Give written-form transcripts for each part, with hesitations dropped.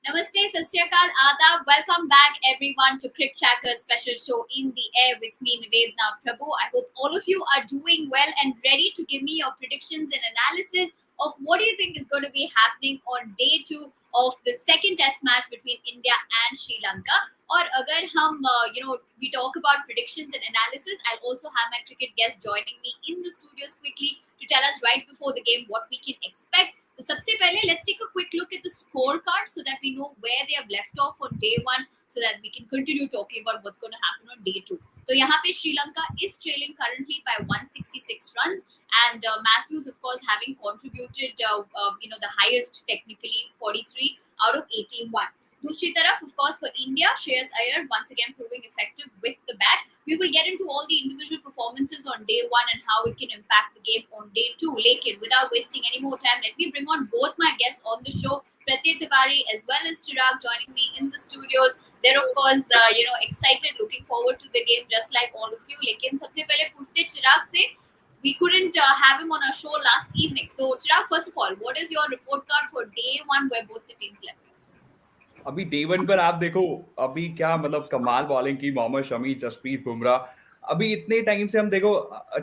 Namaste, Sasyakal, Adab. Welcome back, everyone, to Crick Chacker's special show In the Air with me, Nivedna Prabhu. I hope all of you are doing well and ready to give me your predictions and analysis of what do you think is going to be happening on day two of the second test match between India and Sri Lanka. Or agar hum, we talk about predictions and analysis, I'll also have my cricket guest joining me in the studios quickly to tell us right before the game what we can expect. So, सबसे पहले let's take a quick look at the scorecard so that we know where they have left off on day one, so that we can continue talking about what's going to happen on day two. So, यहाँ पे Sri Lanka is trailing currently by 166 runs, and Matthews, of course, having contributed, the highest technically, 43 out of 81. दूसरी तरफ, of course, for India, Shreyas Iyer once again proving effective with the bat. We will get into all the individual performances on day one and how it can impact the game on day two. Lekin, without wasting any more time, let me bring on both my guests on the show, Pratyay Tiwari as well as Chirag, joining me in the studios. They're of course, excited, looking forward to the game, just like all of you. Lekin, सबसे पहले पूछते Chirag से, we couldn't have him on our show last evening. So, Chirag, first of all, what is your report card for day one where both the teams left? अभी day one पर आप देखो, अभी क्या मतलब कमाल बॉलिंग की मोहम्मद शमी, जसप्रीत बुमराह। अभी इतने टाइम से हम देखो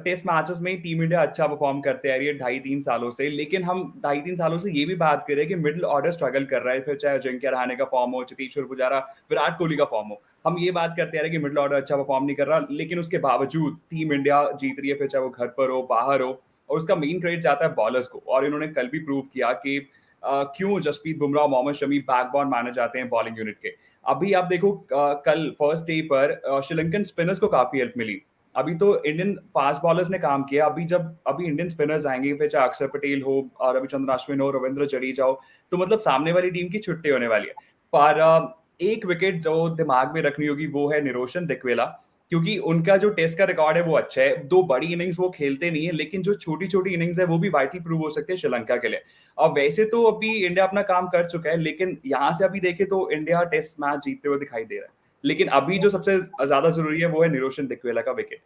टेस्ट मैचेस में टीम इंडिया अच्छा परफॉर्म करते आ रही है 2.5-3 सालों से, लेकिन हम 2.5-3 सालों से ये भी बात करें कि मिडिल ऑर्डर स्ट्रगल कर रहा है, फिर चाहे अजिंक्य रहाणे का फॉर्म हो, चेतेश्वर पुजारा, विराट कोहली का फॉर्म हो। हम ये बात करते आ रहे हैं कि मिडिल ऑर्डर अच्छा परफॉर्म नहीं कर रहा, लेकिन उसके बावजूद टीम इंडिया जीत रही है, फिर चाहे वो घर पर हो, बाहर हो, और उसका मेन क्रेडिट जाता है बॉलर्स को। और इन्होंने कल भी प्रूव किया कि क्यों जसप्रीत बुमराह, मोहम्मद शमी बैकबोन माने जाते हैं बॉलिंग यूनिट के। अभी आप देखो कल फर्स्ट डे पर श्रीलंकन स्पिनर्स को काफी हेल्प मिली। अभी तो इंडियन फास्ट बॉलर्स ने काम किया। अभी इंडियन स्पिनर्स आएंगे, फिर चाहे अक्षर पटेल हो, रविचंद्रन अश्विन हो, रविंद्र जडेजा हो, तो मतलब सामने वाली टीम की छुट्टी होने वाली है। पर एक विकेट जो दिमाग में रखनी होगी वो है निरोशन दिक्वेला, क्योंकि उनका जो टेस्ट का रिकॉर्ड है वो अच्छा है। 2 बड़ी इनिंग्स वो खेलते नहीं है, लेकिन जो छोटी-छोटी इनिंग्स है वो भी वाइटल प्रूव हो सकती है श्रीलंका के लिए। अब वैसे तो अभी इंडिया अपना काम कर चुका है, लेकिन यहाँ से अभी देखें तो इंडिया टेस्ट मैच जीतते हुए दिखाई दे रहा है। लेकिन अभी जो सबसे ज़्यादा ज़रूरी है वो है निरोशन दिक्वेला का wicket.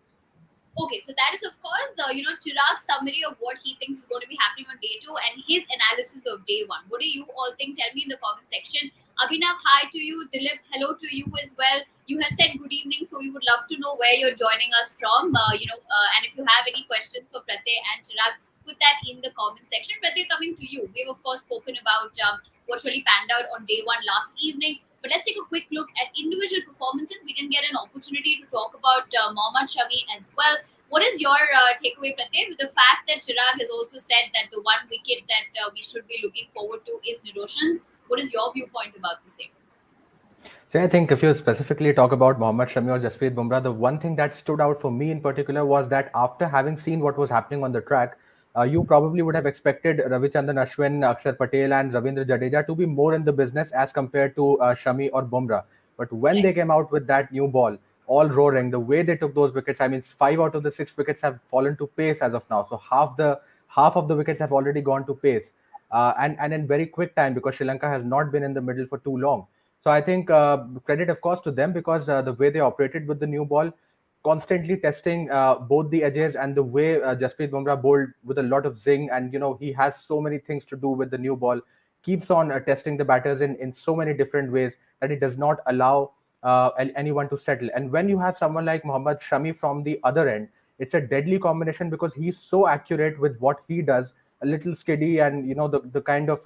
Okay, so that is of course Chirag's summary of what he thinks is going to be happening on day two and his analysis of day one. What do you all think? Tell me in the comment section. Abhinav, hi to you. Dilip, hello to you as well. You have said good evening, so we would love to know where you're joining us from. And if you have any questions for Pratyay and Chirag, put that in the comment section. Pratyay, coming to you. We've of course spoken about what really panned out on day one last evening. But let's take a quick look at individual performances. We didn't get an opportunity to talk about Mohammad Shami as well. What is your takeaway, Pratyay, with the fact that Chirag has also said that the one wicket that we should be looking forward to is Niroshan's? What is your viewpoint about the same? So I think if you specifically talk about Mohammad Shami or Jasprit Bumrah, the one thing that stood out for me in particular was that after having seen what was happening on the track, you probably would have expected Ravichandran Ashwin, Akshar Patel and Ravindra Jadeja to be more in the business as compared to Shami or Bumrah. But when they came out with that new ball, all roaring, the way they took those wickets, I mean, 5 out of the 6 wickets have fallen to pace as of now. So half of the wickets have already gone to pace, and in very quick time, because Sri Lanka has not been in the middle for too long. So I think credit, of course, to them, because the way they operated with the new ball, constantly testing both the edges, and the way Jasprit Bumrah bowled with a lot of zing, and he has so many things to do with the new ball, keeps on testing the batters in so many different ways that it does not allow anyone to settle. And when you have someone like Mohammad Shami from the other end, it's a deadly combination, because he's so accurate with what he does, a little skiddy, and the kind of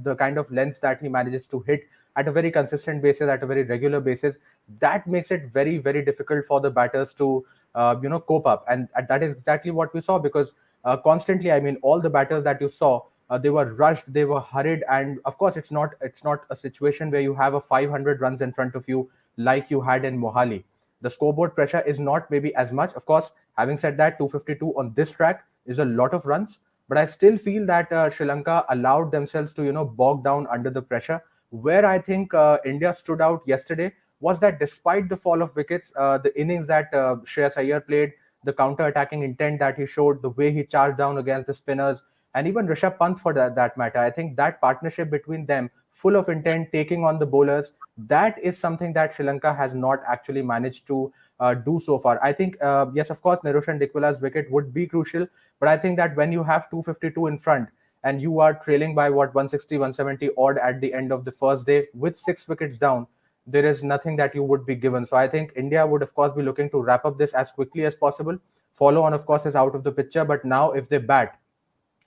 the kind of lengths that he manages to hit at a very consistent basis, at a very regular basis, that makes it very, very difficult for the batters to cope up. And that is exactly what we saw, because constantly, I mean, all the batters that you saw, they were rushed, they were hurried, and of course it's not a situation where you have a 500 runs in front of you like you had in Mohali. The scoreboard pressure is not maybe as much. Of course, having said that, 252 on this track is a lot of runs, but I still feel that Sri Lanka allowed themselves to bog down under the pressure. Where I think India stood out yesterday was that despite the fall of wickets, the innings that Shreyas Iyer played, the counter-attacking intent that he showed, the way he charged down against the spinners, and even Rishabh Pant for that matter, I think that partnership between them, full of intent, taking on the bowlers, that is something that Sri Lanka has not actually managed to do so far. I think, yes, of course, Niroshan Dikwala's wicket would be crucial, but I think that when you have 252 in front, and you are trailing by what 160, 170 odd at the end of the first day with 6 wickets down, there is nothing that you would be given. So I think India would, of course, be looking to wrap up this as quickly as possible. Follow on, of course, is out of the picture, but now if they bat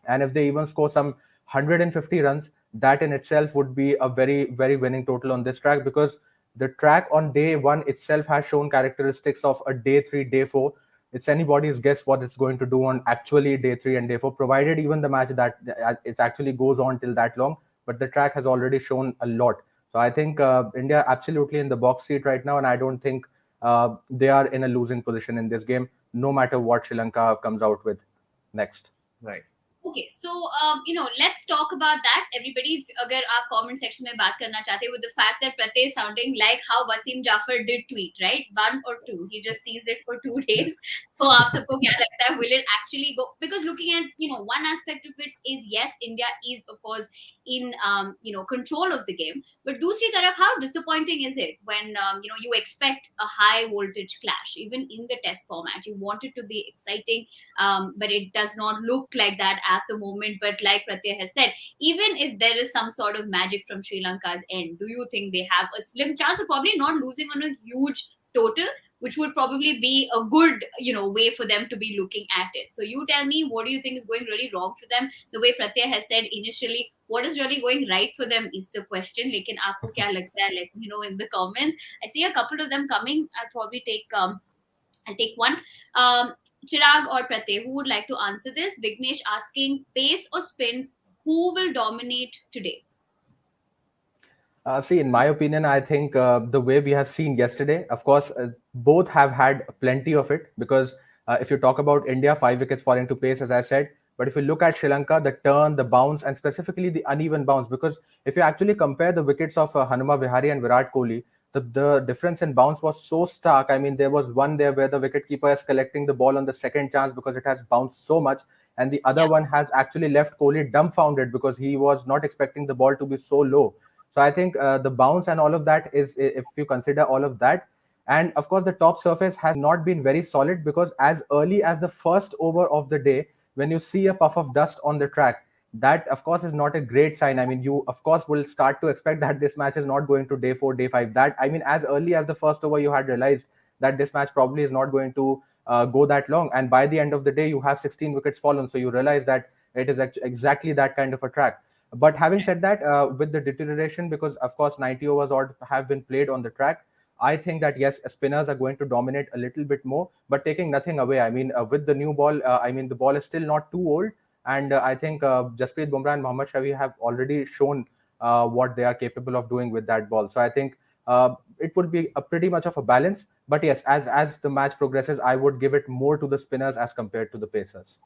and if they even score some 150 runs, that in itself would be a very, very winning total on this track, because the track on day one itself has shown characteristics of a day three, day four. It's anybody's guess what it's going to do on actually day three and day four, provided even the match that it actually goes on till that long. But the track has already shown a lot. So I think India absolutely in the box seat right now, and I don't think they are in a losing position in this game, no matter what Sri Lanka comes out with next. Right. Okay, so let's talk about that. Everybody, अगर आप comment section में बात करना चाहते हैं with the fact that Pratyay is sounding like how Wasim Jafar did tweet, right? 1 or 2, he just sees it for 2 days. So आप सबको क्या लगता है? Will it actually go? Because looking at one aspect of it is, yes, India is of course in control of the game, but दूसरी तरफ, how disappointing is it when you expect a high voltage clash even in the test format? You want it to be exciting, but it does not look like that at the moment. But like Pratyay has said, even if there is some sort of magic from Sri Lanka's end, do you think they have a slim chance of probably not losing on a huge total, which would probably be a good way for them to be looking at it? So you tell me, what do you think is going really wrong for them? The way Pratyay has said initially, what is really going right for them is the question. Lekin aapko kya lagta hai? Let me know in the comments. I see a couple of them coming. I'll probably take one. Chirag or Pratyay, who would like to answer this? Vignesh asking, pace or spin, who will dominate today? See, in my opinion, I think the way we have seen yesterday, of course, both have had plenty of it, because if you talk about India, 5 wickets falling to pace, as I said. But if you look at Sri Lanka, the turn, the bounce, and specifically the uneven bounce, because if you actually compare the wickets of Hanuma Vihari and Virat Kohli, the difference in bounce was so stark. I mean, there was one there where the wicketkeeper is collecting the ball on the second chance because it has bounced so much, and the other one has actually left Kohli dumbfounded because he was not expecting the ball to be so low. So I think the bounce and all of that is, if you consider all of that, and of course the top surface has not been very solid, because as early as the first over of the day, when you see a puff of dust on the track, that of course is not a great sign. I mean, you of course will start to expect that this match is not going to day 4, day 5. That, I mean, as early as the first over, you had realized that this match probably is not going to go that long, and by the end of the day, you have 16 wickets fallen. So you realize that it is exactly that kind of a track. But having said that, with the deterioration, because of course 90 overs odd have been played on the track, I think that yes, spinners are going to dominate a little bit more. But taking nothing away, I mean, with the new ball, I mean, the ball is still not too old, and I think Jasprit Bumrah and Mohammad Shami have already shown what they are capable of doing with that ball. So I think it would be a pretty much of a balance. But yes, as the match progresses, I would give it more to the spinners as compared to the pacers.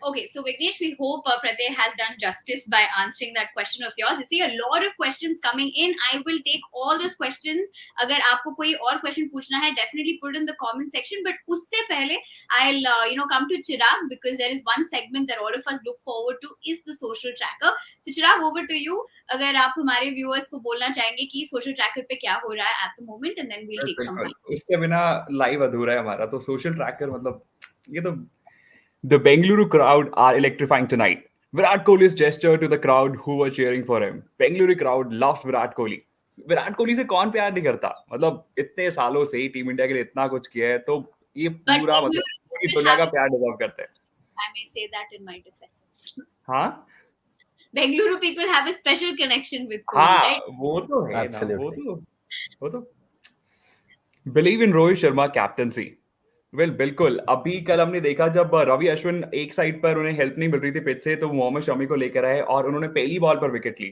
Okay, so Vignesh, we hope Pratyay has done justice by answering that question of yours. I see a lot of questions coming in. I will take all those questions. Agar aapko koi aur question puchna hai, definitely put in the comment section. But usse pehle, I'll come to Chirag, because there is one segment that all of us look forward to, is the social tracker. So Chirag, over to you. अगर आप हमारे viewers को बोलना चाहेंगे कि social tracker पे क्या हो रहा है at the moment, and then we'll take some time. उसके बिना लाइव अधूरा है हमारा, तो सोशल ट्रैकर मतलब ये तो The Bengaluru crowd are electrifying tonight. Virat Kohli's gesture to the crowd who were cheering for him. Bengaluru crowd loves Virat Kohli. Virat Kohli से कौन प्यार नहीं करता? मतलब इतने सालों से ही टीम इंडिया के लिए इतना कुछ किया है, तो ये पूरा मतलब पूरी दुनिया का प्यार डिजर्व करते हैं. I may say that in my defense. हाँ? Bengaluru people have a special connection with Kohli, right? वो तो है ना, Absolutely. वो तो Believe in Rohit Sharma captaincy. Well बिल्कुल. अभी कल हमने देखा जब रवि अश्विन एक साइड पर उन्हें हेल्प नहीं मिल रही थी पिच से, तो मोहम्मद शमी को लेकर आए और उन्होंने पहली बॉल पर विकेट ली.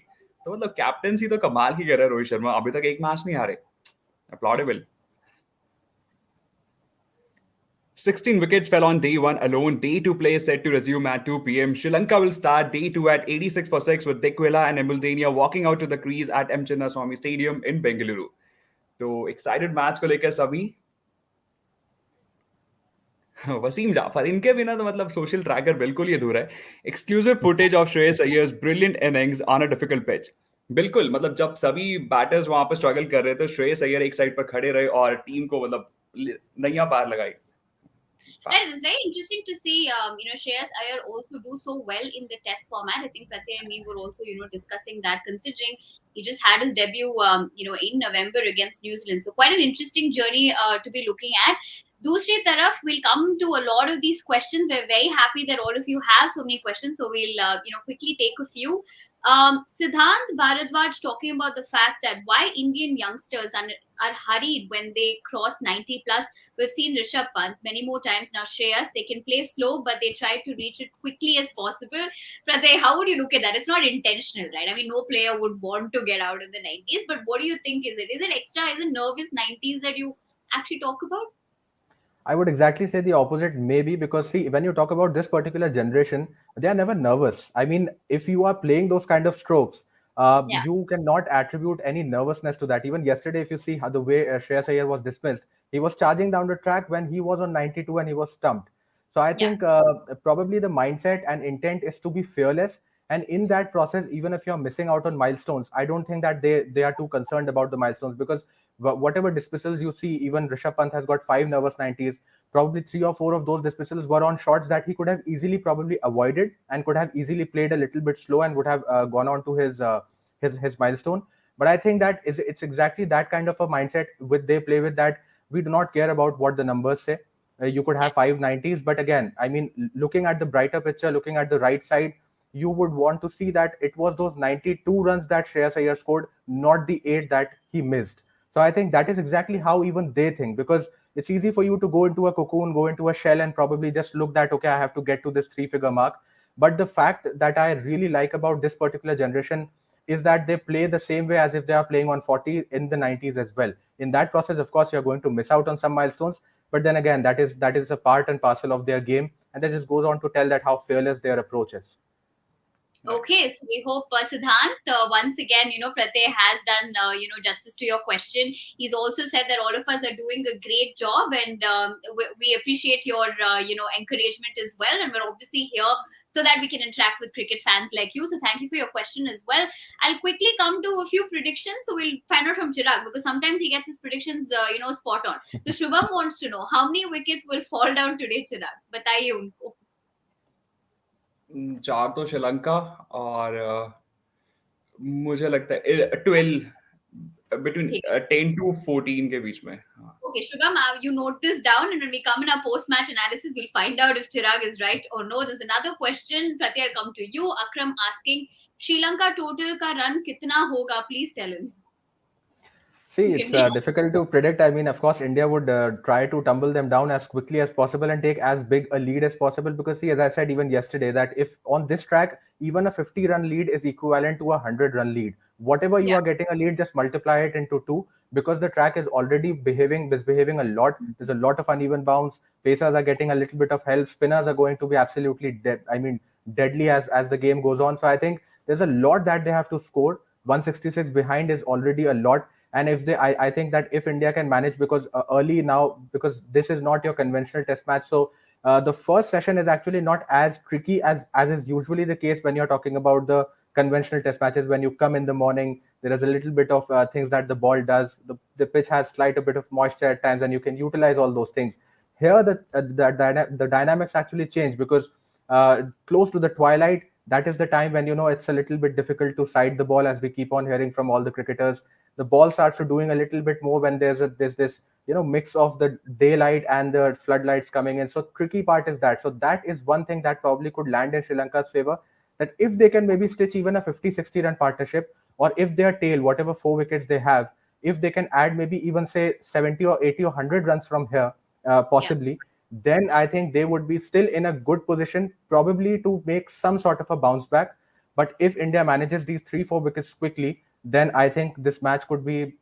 तो मतलब कैप्टनसी तो कमाल ही कर रहा है रोहित शर्मा. अभी तक एक मैच नहीं हारे. अपलॉडेबल. 16 wickets fell on day 1 alone. Day 2 play is set to resume at 2 p.m. Sri Lanka will start day 2 at 86 for 6 with Dikwila and Embledania walking out to the crease at M. Chinnaswamy Stadium in Bengaluru. तो excited match को लेकर सभी. वसीम जाफर, इनके बिना तो मतलब social tracker बिल्कुल ही अधूरा है. Exclusive footage of Shreyas Iyer's brilliant innings on a difficult pitch. बिल्कुल, मतलब जब सभी बैटर्स वहां पर स्ट्रगल कर रहे थे, श्रेयस अय्यर एक साइड पर खड़े रहे और टीम को मतलब नैया पार लगाई. Right, it's very interesting to see, Shreyas Iyer also do so well in the test format. I think Pratyay and me were also, discussing that, considering he just had his debut, in November against New Zealand. So quite an interesting journey to be looking at. Dusri taraf, we'll come to a lot of these questions. We're very happy that all of you have so many questions. So we'll, quickly take a few. Siddhant Bharadwaj talking about the fact that why Indian youngsters are hurried when they cross 90 plus. We've seen Rishabh Pant many more times now. Shreyas, they can play slow, but they try to reach it quickly as possible. Pratyay, how would you look at that? It's not intentional, right? I mean, no player would want to get out in the 90s, but what do you think is it? Is it extra? Is it nervous 90s that you actually talk about? I would exactly say the opposite, maybe, because see, when you talk about this particular generation, they are never nervous. I mean, if you are playing those kind of strokes, Yeah, you cannot attribute any nervousness to that. Even yesterday, if you see how the way Shreyas Iyer was dismissed, he was charging down the track when he was on 92 and he was stumped. So I yeah, think probably the mindset and intent is to be fearless. And in that process, even if you're missing out on milestones, I don't think that they are too concerned about the milestones, because whatever dismissals you see, even Rishabh Pant has got 5 nervous 90s. Probably 3 or 4 of those dismissals were on shots that he could have easily probably avoided and could have easily played a little bit slow and would have gone on to his milestone. But I think that it's exactly that kind of a mindset with they play with, that we do not care about what the numbers say. You could yeah. have 590s, but again, I mean, looking at the brighter picture, looking at the right side, you would want to see that it was those 92 runs that Shreyas Iyer scored, not the 8 that he missed. So I think that is exactly how even they think, because it's easy for you to go into a cocoon, go into a shell, and probably just look that, okay, I have to get to this 3 figure mark. But the fact that I really like about this particular generation is that they play the same way as if they are playing on 40 in the 90s as well. In that process, of course, you're going to miss out on some milestones, but then again, that is a part and parcel of their game, and that just goes on to tell that how fearless their approach is. Right. Okay, so we hope Siddhant, once again, Pratyay has done, justice to your question. He's also said that all of us are doing a great job, and we appreciate your, encouragement as well. And we're obviously here so that we can interact with cricket fans like you. So thank you for your question as well. I'll quickly come to a few predictions. So we'll find out from Chirag, because sometimes he gets his predictions, spot on. So Shubham wants to know how many wickets will fall down today, Chirag. Bataiye unko. 4 तो श्रीलंका और मुझे लगता है 12 between ठीक है. 10 to 14 के बीच में हाँ. Okay, Shubham, you note this down, and when we come in our post-match analysis, we'll find out if Chirag is right or no. There's another question. Pratyay, I'll come to you. Akram asking, Sri Lanka total ka run kitna hoga? Please tell him. See, You can it's read. difficult to predict. I mean, of course, India would try to tumble them down as quickly as possible and take as big a lead as possible. Because, see, as I said even yesterday, that if on this track, even a 50-run lead is equivalent to a 100-run lead. Whatever you Yeah, are getting a lead, just multiply it into two, because the track is already misbehaving a lot. There's a lot of uneven bounce. Pacers are getting a little bit of help. Spinners are going to be absolutely dead. I mean, deadly as the game goes on. So I think there's a lot that they have to score. 166 behind is already a lot. And if I think that if India can manage, because early now, because this is not your conventional test match, so the first session is actually not as tricky as is usually the case when you're talking about the conventional test matches. When you come in the morning, there is a little bit of things that the ball does. The pitch has slight a bit of moisture at times, and you can utilize all those things. Here, the dynamics actually change, because close to the twilight, that is the time when it's a little bit difficult to side the ball, as we keep on hearing from all the cricketers. The ball starts to doing a little bit more when there's this mix of the daylight and the floodlights coming in. So tricky part is that. So that is one thing that probably could land in Sri Lanka's favor, that if they can maybe stitch even a 50-60 run partnership, or if their tail, whatever 4 wickets they have, if they can add maybe even say 70 or 80 or 100 runs from here, yeah. possibly, then I think they would be still in a good position, probably to make some sort of a bounce back. But if India manages these 3-4 wickets quickly, then I think this match could be,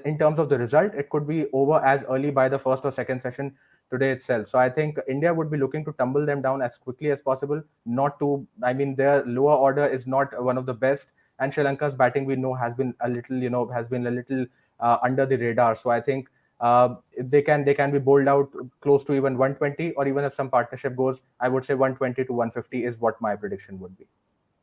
in terms of the result, it could be over as early by the first or second session today itself. So I think India would be looking to tumble them down as quickly as possible. Not to, I mean, their lower order is not one of the best, and Sri Lanka's batting, we know, has been a little, under the radar. So I think if they can be bowled out close to even 120, or even if some partnership goes, I would say 120 to 150 is what my prediction would be.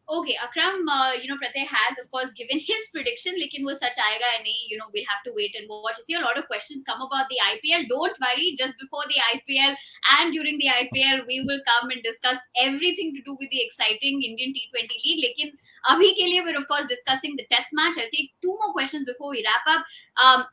Okay, Akram, Pratyay has of course given his prediction, lekin wo sach aayega ya nahi, we'll have to wait and watch. I see a lot of questions come about the IPL. Don't worry, just before the IPL and during the IPL, we will come and discuss everything to do with the exciting Indian T20 League. Lekin abhi ke liye we're of course discussing the test match. I'll take two more questions before we wrap up.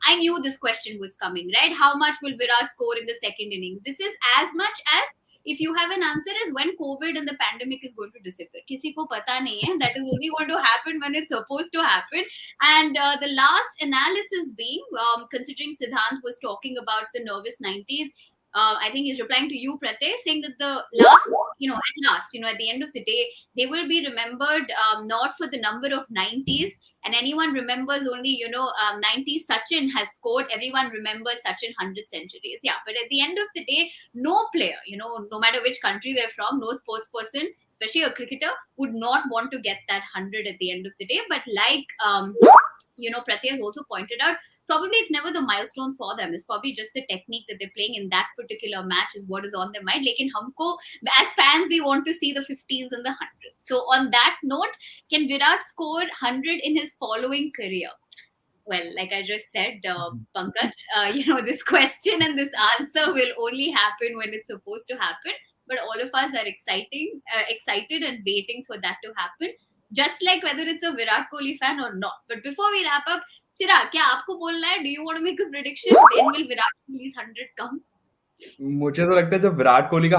I knew this question was coming, right? How much will Virat score in the second innings? This is as much as if you have an answer is when COVID and the pandemic is going to disappear. Kisi ko pata nahi hai. That is only going to happen when it's supposed to happen. And the last analysis being, considering Siddhant was talking about the nervous 90s, I think he's replying to you, Pratyay, saying that the last, at last, at the end of the day, they will be remembered not for the number of 90s, and anyone remembers only 90s Sachin has scored, everyone remembers Sachin 100 centuries, yeah, but at the end of the day, no player, no matter which country they're from, no sports person, especially a cricketer, would not want to get that 100 at the end of the day. But like Pratyay has also pointed out, probably it's never the milestones for them. It's probably just the technique that they're playing in that particular match is what is on their mind. Lekin humko, as fans, we want to see the 50s and the 100s. So on that note, can Virat score 100 in his following career? Well, like I just said, Pankaj, this question and this answer will only happen when it's supposed to happen. But all of us are excited and waiting for that to happen. Just like whether it's a Virat Kohli fan or not. But before we wrap up, Chirag, क्या आपको बोलना है? Do you want to make a prediction? When will Virat Kohli's 100 come? मुझे तो लगता है जब विराट कोहली का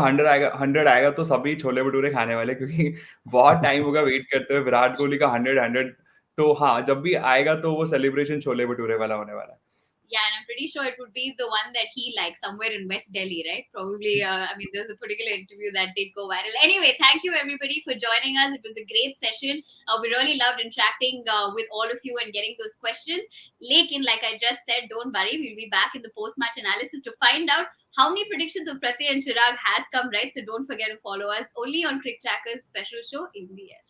100 आएगा तो सभी छोले भटूरे खाने वाले, क्योंकि बहुत टाइम होगा वेट करते हुए विराट कोहली का 100 तो हाँ, जब भी आएगा तो वो सेलिब्रेशन छोले भटूरे वाला होने वाला है. Yeah, and I'm pretty sure it would be the one that he likes somewhere in West Delhi, right? Probably, there's a particular interview that did go viral. Anyway, thank you everybody for joining us. It was a great session. We really loved interacting with all of you and getting those questions. Lekin, like I just said, don't worry, we'll be back in the post-match analysis to find out how many predictions of Pratyay and Chirag has come right. So don't forget to follow us only on Crick Tracker's special show in the air.